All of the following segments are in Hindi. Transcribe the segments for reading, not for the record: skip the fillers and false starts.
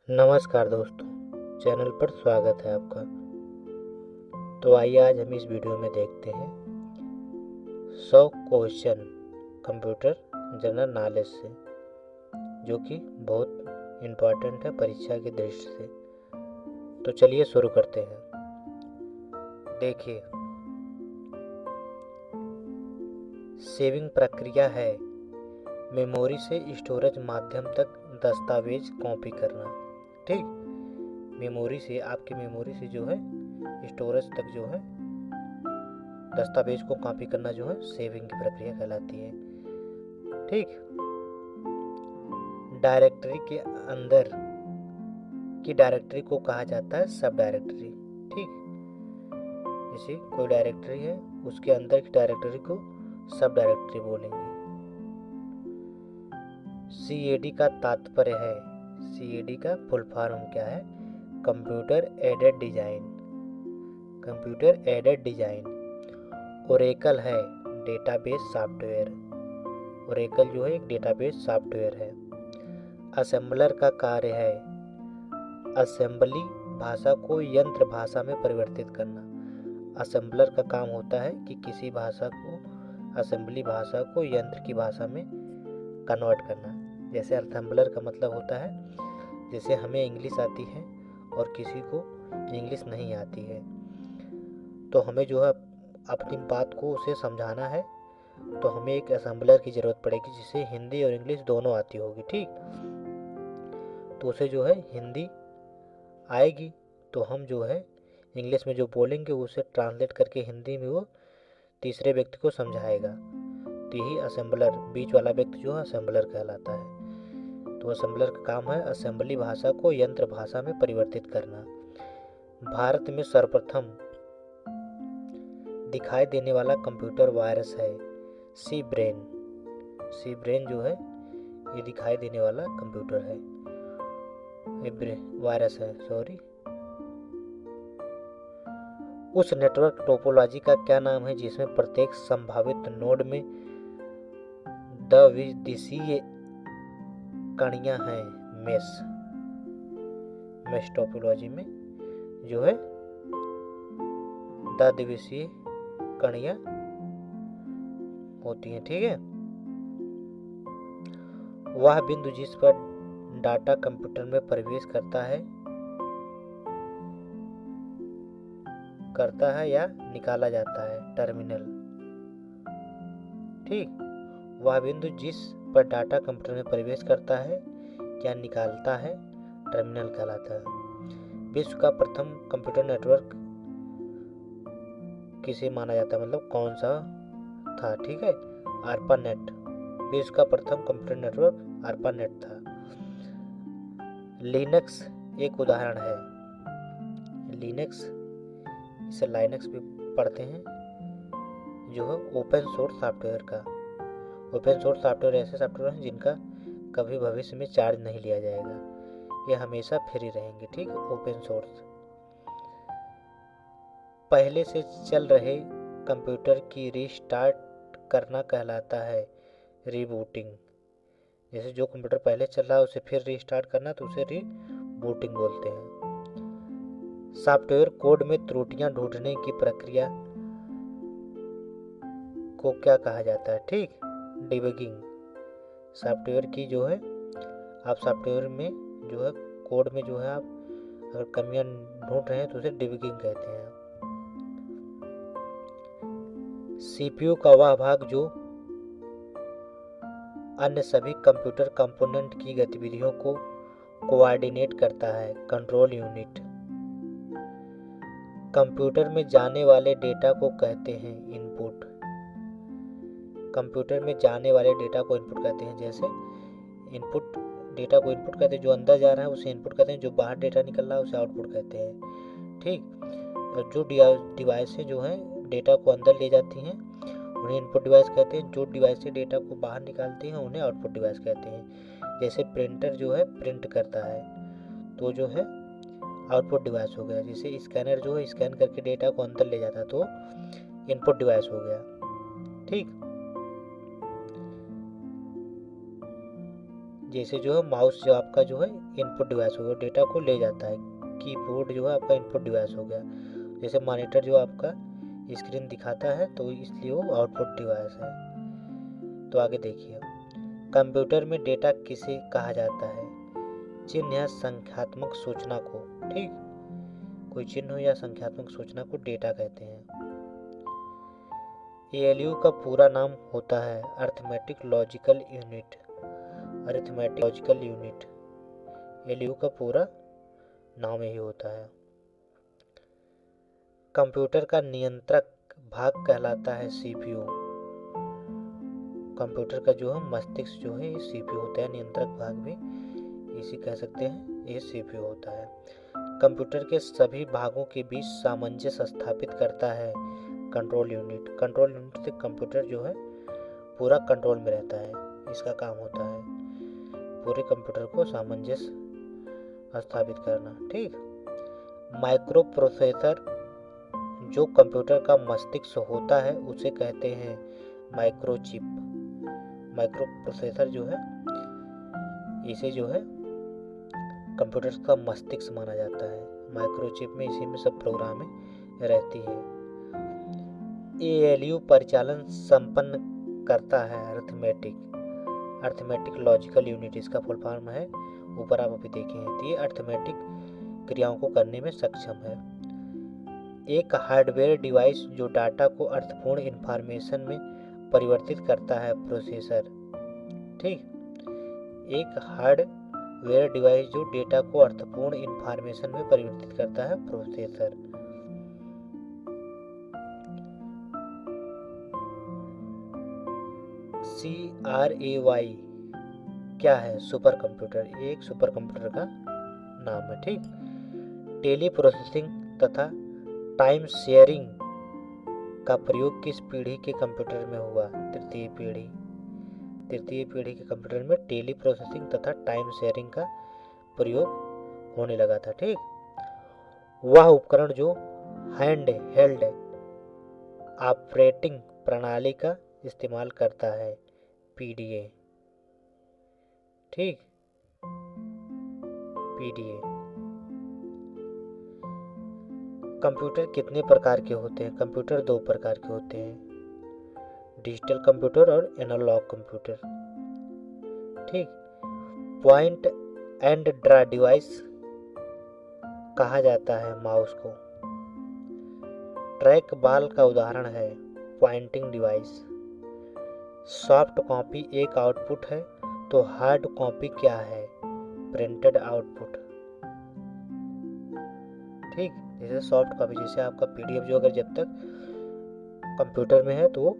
नमस्कार दोस्तों, चैनल पर स्वागत है आपका। तो आइए आज हम इस वीडियो में देखते हैं 100 क्वेश्चन कंप्यूटर जनरल नॉलेज से, जो कि बहुत इम्पोर्टेंट है परीक्षा की दृष्टि से। तो चलिए शुरू करते हैं। देखिए, सेविंग प्रक्रिया है मेमोरी से स्टोरेज माध्यम तक दस्तावेज कॉपी करना। ठीक, मेमोरी से, आपकी मेमोरी से जो है स्टोरेज तक जो है दस्तावेज को कॉपी करना जो है सेविंग की प्रक्रिया कहलाती है। ठीक, डायरेक्टरी के अंदर की डायरेक्टरी को कहा जाता है सब डायरेक्टरी। ठीक, जैसे कोई डायरेक्टरी है उसके अंदर की डायरेक्टरी को सब डायरेक्टरी बोलेंगे। CAD का तात्पर्य है, CAD का फुल फॉर्म क्या है? Computer aided design. Computer aided design. Oracle है डेटाबेस सॉफ्टवेयर। ओरेकल जो है एक डेटाबेस सॉफ्टवेयर है। असेंबलर का कार्य है असेंबली भाषा को यंत्र भाषा में परिवर्तित करना। असेंबलर का काम होता है कि किसी भाषा को, असेंबली भाषा को यंत्र की भाषा में कन्वर्ट करना। जैसे असेंबलर का मतलब होता है जैसे हमें इंग्लिश आती है और किसी को इंग्लिश नहीं आती है, तो हमें जो है अपनी बात को उसे समझाना है, तो हमें एक असेंबलर की ज़रूरत पड़ेगी जिसे हिंदी और इंग्लिश दोनों आती होगी। ठीक, तो उसे जो है हिंदी आएगी तो हम जो है इंग्लिश में जो बोलेंगे उसे ट्रांसलेट करके हिंदी में वो तीसरे व्यक्ति को समझाएगा। तो यही असेंबलर, बीच वाला व्यक्ति जो है असेंबलर कहलाता है। तो असेंबलर का काम है असेंबली भाषा को यंत्र भाषा में परिवर्तित करना। भारत में सर्वप्रथम दिखाई देने वाला कंप्यूटर वायरस है सी ब्रेन। सी ब्रेन जो है ये दिखाई देने वाला कंप्यूटर है, वायरस है, सॉरी। उस नेटवर्क टोपोलॉजी का क्या नाम है जिसमें प्रत्येक संभावित नोड में द्विदिशीय कणियां हैं? मेश। मेश टोपोलॉजी में जो है द्विदिशीय कणियां होती हैं। ठीक है, वह बिंदु जिस पर डाटा कंप्यूटर में प्रवेश करता है या निकाला जाता है, टर्मिनल। ठीक, वह बिंदु जिस पर डाटा कंप्यूटर में प्रवेश करता है या निकालता है टर्मिनल कहलाता है। विश्व का प्रथम कंप्यूटर नेटवर्क किसे माना जाता है, मतलब कौन सा था? ठीक है, ARPANET। विश्व का प्रथम कंप्यूटर नेटवर्क ARPANET था। लिनक्स एक उदाहरण है। लिनक्स, इसे लाइनक्स भी पढ़ते हैं, जो है ओपन सोर्स सॉफ्टवेयर का। ओपन सोर्स सॉफ्टवेयर ऐसे सॉफ्टवेयर हैं जिनका कभी भविष्य में चार्ज नहीं लिया जाएगा, ये हमेशा फ्री रहेंगे। ठीक, ओपन सोर्स। पहले से चल रहे कंप्यूटर की रीस्टार्ट करना कहलाता है रीबूटिंग। जैसे जो कंप्यूटर पहले चल रहा है उसे फिर रीस्टार्ट करना तो उसे रीबूटिंग बोलते हैं। सॉफ्टवेयर कोड में त्रुटियां ढूंढने की प्रक्रिया को क्या कहा जाता है? ठीक, डिबगिंग। सॉफ्टवेयर की जो है, आप सॉफ्टवेयर में जो है कोड में जो है आप अगर कमियां ढूंढ रहे हैं तो उसे डिबगिंग कहते हैं। CPU का वह भाग जो अन्य सभी कंप्यूटर कंपोनेंट की गतिविधियों को कोऑर्डिनेट करता है, कंट्रोल यूनिट। कंप्यूटर में जाने वाले डेटा को कहते हैं इनपुट। कंप्यूटर में जाने वाले डेटा को इनपुट कहते हैं। जैसे इनपुट, डेटा को इनपुट कहते हैं, जो अंदर जा रहा है उसे इनपुट कहते हैं, जो बाहर डेटा निकल रहा है उसे आउटपुट कहते हैं। ठीक, और जो डिवाइसें जो हैं डेटा को अंदर ले जाती हैं उन्हें इनपुट डिवाइस कहते हैं। जो डिवाइसें डेटा को बाहर निकालती हैं उन्हें आउटपुट डिवाइस कहते हैं। जैसे प्रिंटर जो है प्रिंट करता है तो जो है आउटपुट डिवाइस हो गया। जैसे स्कैनर जो है स्कैन करके डेटा को अंदर ले जाता है तो इनपुट डिवाइस हो गया। ठीक, जैसे जो है माउस जो आपका जो है इनपुट डिवाइस हो गया, डेटा को ले जाता है। कीबोर्ड जो है आपका इनपुट डिवाइस हो गया। जैसे मॉनिटर जो आपका स्क्रीन दिखाता है तो इसलिए वो आउटपुट डिवाइस है। तो आगे देखिए, कंप्यूटर में डेटा किसे कहा जाता है? चिन्ह या संख्यात्मक सूचना को। ठीक, कोई चिन्ह हो या संख्यात्मक सूचना को डेटा कहते हैं। एएलयू का पूरा नाम होता है arithmetic logical unit. Arithmetic logical unit ALU का पूरा नाम यही होता है। कंप्यूटर का नियंत्रक भाग कहलाता है सीपीयू। कंप्यूटर का जो है मस्तिष्क जो है ये सीपीयू होता है, नियंत्रक भाग भी इसी कह सकते हैं, ये सीपीयू होता है। कंप्यूटर के सभी भागों के बीच सामंजस्य स्थापित करता है कंट्रोल यूनिट। कंट्रोल यूनिट से कंप्यूटर जो है पूरा कंट्रोल में रहता है, इसका काम होता है पूरे कंप्यूटर को सामंजस्य स्थापित करना। ठीक, माइक्रो प्रोसेसर जो कंप्यूटर का मस्तिष्क होता है उसे कहते हैं माइक्रोचिप। माइक्रो प्रोसेसर जो है इसे जो है कंप्यूटर का मस्तिष्क माना जाता है। माइक्रोचिप में इसी में सब प्रोग्रामिंग रहती है। एएलयू परिचालन संपन्न करता है अरिथमेटिक लॉजिकल यूनिट, इसका फुल फॉर्म है, ऊपर आप अभी देखे हैं। तो ये अरिथमेटिक क्रियाओं को करने में सक्षम है। एक हार्डवेयर डिवाइस जो डाटा को अर्थपूर्ण इंफॉर्मेशन में परिवर्तित करता है प्रोसेसर। ठीक, एक हार्डवेयर डिवाइस जो डेटा को अर्थपूर्ण इंफॉर्मेशन में परिवर्तित करता है प्रोसेसर। CRAY क्या है? सुपर कंप्यूटर, एक सुपर कंप्यूटर का नाम है। ठीक, टेली प्रोसेसिंग तथा टाइम शेयरिंग का प्रयोग किस पीढ़ी के कंप्यूटर में हुआ? तृतीय पीढ़ी के कंप्यूटर में टेली प्रोसेसिंग तथा टाइम शेयरिंग का प्रयोग होने लगा था। ठीक, वह उपकरण जो हैंड हेल्ड ऑपरेटिंग प्रणाली का इस्तेमाल करता है, PDA। ठीक, PDA। कंप्यूटर कितने प्रकार के होते हैं? कंप्यूटर 2 प्रकार के होते हैं, डिजिटल कंप्यूटर और एनालॉग कंप्यूटर। ठीक, पॉइंट एंड ड्रा डिवाइस कहा जाता है माउस को। ट्रैक बॉल का उदाहरण है पॉइंटिंग डिवाइस। सॉफ्ट कॉपी एक आउटपुट है तो हार्ड कॉपी क्या है? Printed output. ठीक, जैसे सॉफ्ट कॉपी, जैसे आपका PDF जो अगर जब तक कंप्यूटर में है तो वो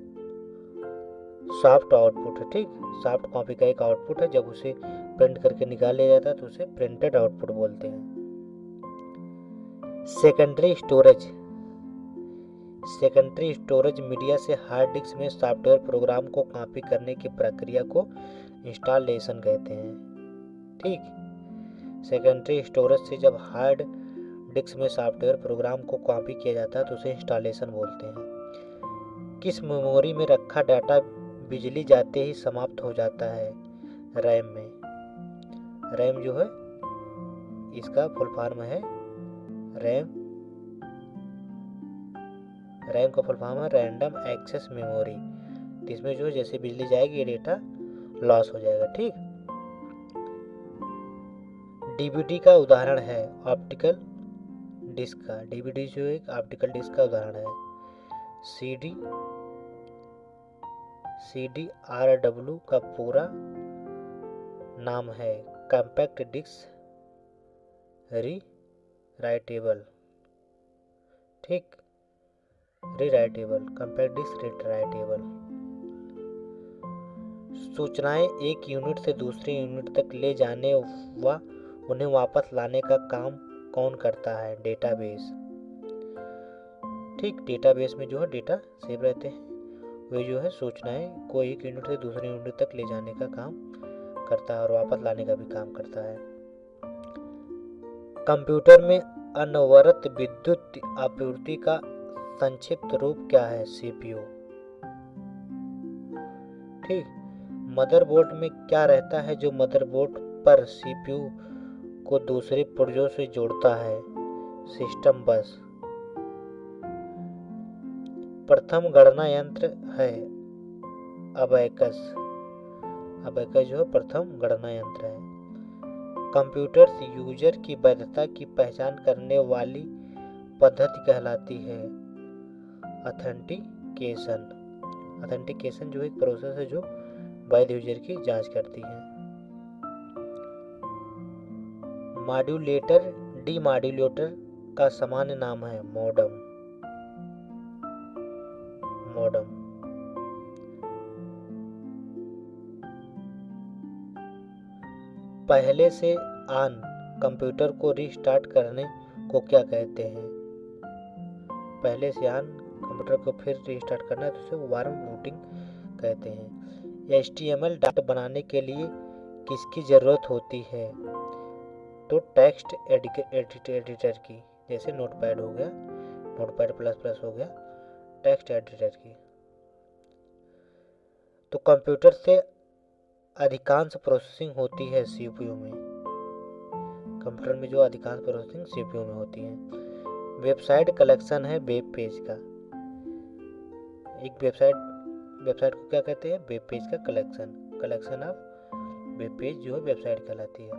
सॉफ्ट आउटपुट है। ठीक, सॉफ्ट कॉपी का एक आउटपुट है, जब उसे प्रिंट करके निकाल लिया जाता है तो उसे प्रिंटेड आउटपुट बोलते हैं। सेकेंडरी स्टोरेज मीडिया से हार्ड डिस्क में सॉफ्टवेयर प्रोग्राम को कॉपी करने की प्रक्रिया को इंस्टॉलेशन कहते हैं। ठीक, सेकेंडरी स्टोरेज से जब हार्ड डिस्क में सॉफ्टवेयर प्रोग्राम को कॉपी किया जाता है तो उसे इंस्टॉलेशन बोलते हैं। किस मेमोरी में रखा डाटा बिजली जाते ही समाप्त हो जाता है? रैम में। रैम जो है इसका फुल फॉर्म है रैम का फुल फॉर्म है रैंडम एक्सेस मेमोरी। इसमें जो जैसे बिजली जाएगी ये डेटा लॉस हो जाएगा। ठीक, DVD का उदाहरण है ऑप्टिकल डिस्क का। DVD जो एक ऑप्टिकल डिस्क का उदाहरण है। CDRW का पूरा नाम है कॉम्पैक्ट डिस्क रीराइटेबल। ठीक, कॉम्पैक्ट डिस्क रीराइटेबल। सूचनाएं एक यूनिट से दूसरे यूनिट तक ले जाने व उन्हें वापस लाने का काम कौन करता है? डेटाबेस। ठीक, डेटाबेस में जो है डेटा सेव रहते हैं, वे जो है सूचनाएं को एक यूनिट से दूसरे यूनिट तक ले जाने का काम करता है और वापस लाने का भी काम करता है। कंप्यूटर में अनवरत विद्युत आपूर्ति का संक्षिप्त रूप क्या है? CPU। ठीक, मदरबोर्ड में क्या रहता है जो मदरबोर्ड पर सीपीयू को दूसरे पुर्जों से जोड़ता है? सिस्टम बस। प्रथम गणना यंत्र है अबैकस। अबैकस जो है प्रथम गणना यंत्र है। कंप्यूटर यूजर की वैधता की पहचान करने वाली पद्धति कहलाती है ऑथेंटिकेशन। ऑथेंटिकेशन जो एक प्रोसेस है जो वैध यूजर की जांच करती है। मॉड्यूलेटर डीमॉड्यूलेटर का सामान्य नाम है मॉडम। मॉडम। पहले से ऑन कंप्यूटर को रीस्टार्ट करने को क्या कहते हैं? पहले से ऑन कंप्यूटर को फिर रीस्टार्ट करना है तो उसे वार्म बूटिंग कहते हैं। HTML डाटा बनाने के लिए किसकी ज़रूरत होती है? तो टेक्स्ट एडिटर की, जैसे नोटपैड हो गया, नोटपैड प्लस प्लस हो गया, टेक्स्ट एडिटर की। तो कंप्यूटर से अधिकांश प्रोसेसिंग होती है CPU में। कंप्यूटर में जो अधिकांश प्रोसेसिंग CPU में होती है। वेबसाइट कलेक्शन है वेब पेज का। एक वेबसाइट को क्या कहते हैं? वेब पेज का कलेक्शन ऑफ वेब पेज जो है वेबसाइट कहलाती है।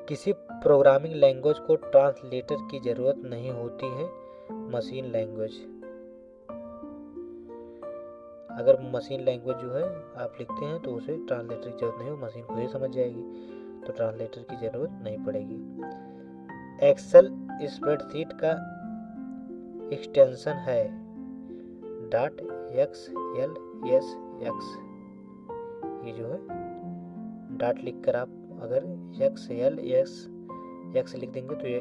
किसी प्रोग्रामिंग लैंग्वेज को ट्रांसलेटर की जरूरत नहीं होती है मशीन लैंग्वेज। अगर मशीन लैंग्वेज जो है आप लिखते हैं तो उसे ट्रांसलेटर की जरूरत नहीं हो, मशीन खुद ही समझ जाएगी, तो ट्रांसलेटर की जरूरत नहीं पड़ेगी। एक्सेल स्प्रेडशीट का एक्सटेंशन है .xlsx। ये जो है डॉट लिखकर आप अगर XLSX लिख देंगे तो ये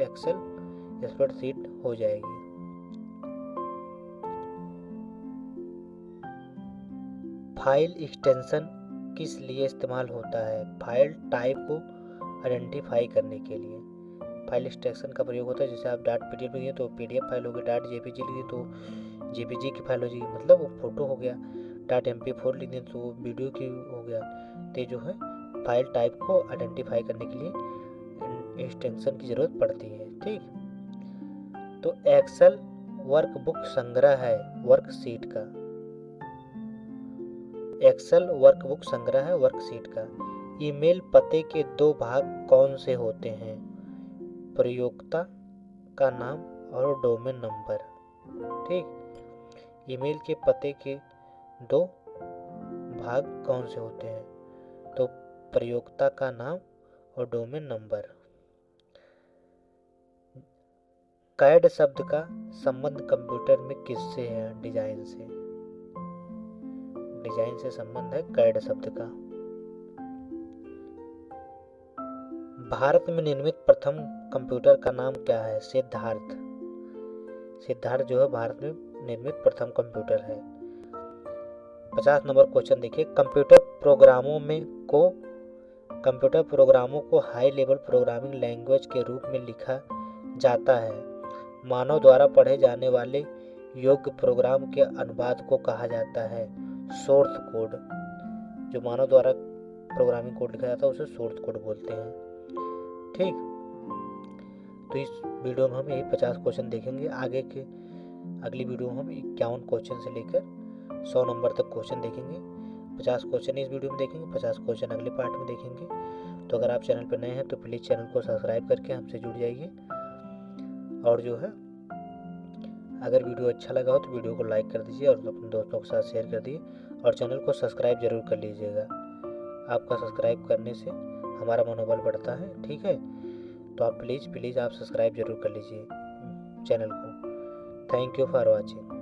एक्सेल स्प्रेडशीट हो जाएगी। फाइल एक्सटेंशन किस लिए इस्तेमाल होता है? फाइल टाइप को आइडेंटिफाई करने के लिए फाइल एक्सटेंशन का प्रयोग होता है। जैसे आप .pdf लिखिए तो PDF फाइल हो गया, .jpg लिखिए तो JPG की फाइल हो जाएगी, मतलब वो फोटो हो गया। .mp4 लिख दें तो वीडियो की हो गया। तो जो है फाइल टाइप को आइडेंटिफाई करने के लिए एक्सटेंशन की जरूरत पड़ती है। ठीक, तो एक्सेल वर्कबुक संग्रह है वर्कशीट का। एक्सेल वर्कबुक संग्रह है वर्कशीट का। ईमेल पते के दो भाग कौन से होते हैं? प्रयोक्ता का नाम और डोमेन नंबर। ठीक, ईमेल के पते के दो भाग कौन से होते हैं? तो प्रयोक्ता का नाम और डोमेन नंबर। कैड शब्द का संबंध कंप्यूटर में किससे है? डिजाइन से। डिजाइन से संबंध है कैड शब्द का। भारत में निर्मित प्रथम कंप्यूटर का नाम क्या है? सिद्धार्थ। सिद्धार्थ जो है भारत में निर्मित प्रथम कंप्यूटर है। 50 नंबर क्वेश्चन देखिए। कंप्यूटर प्रोग्रामों को हाई लेवल प्रोग्रामिंग लैंग्वेज के रूप में लिखा जाता है। मानव द्वारा पढ़े जाने वाले योग्य प्रोग्राम के अनुवाद को कहा जाता है सोर्स कोड। जो मानव द्वारा प्रोग्रामिंग कोड लिखा जाता है उसे सोर्स कोड बोलते हैं। ठीक, तो इस वीडियो में हम यही 50 क्वेश्चन देखेंगे। अगली वीडियो में हम 51 क्वेश्चन से लेकर 100 नंबर तक क्वेश्चन देखेंगे। 50 क्वेश्चन इस वीडियो में देखेंगे, 50 क्वेश्चन अगले पार्ट में देखेंगे। तो अगर आप चैनल पर नए हैं तो प्लीज़ चैनल को सब्सक्राइब करके हमसे जुड़ जाइए। और जो है अगर वीडियो अच्छा लगा हो तो वीडियो को लाइक कर दीजिए और अपने दोस्तों के साथ शेयर कर दीजिए और चैनल को सब्सक्राइब जरूर कर लीजिएगा। आपका सब्सक्राइब करने से हमारा मनोबल बढ़ता है। ठीक है, तो आप प्लीज़ आप सब्सक्राइब जरूर कर लीजिए चैनल को। Thank you for watching.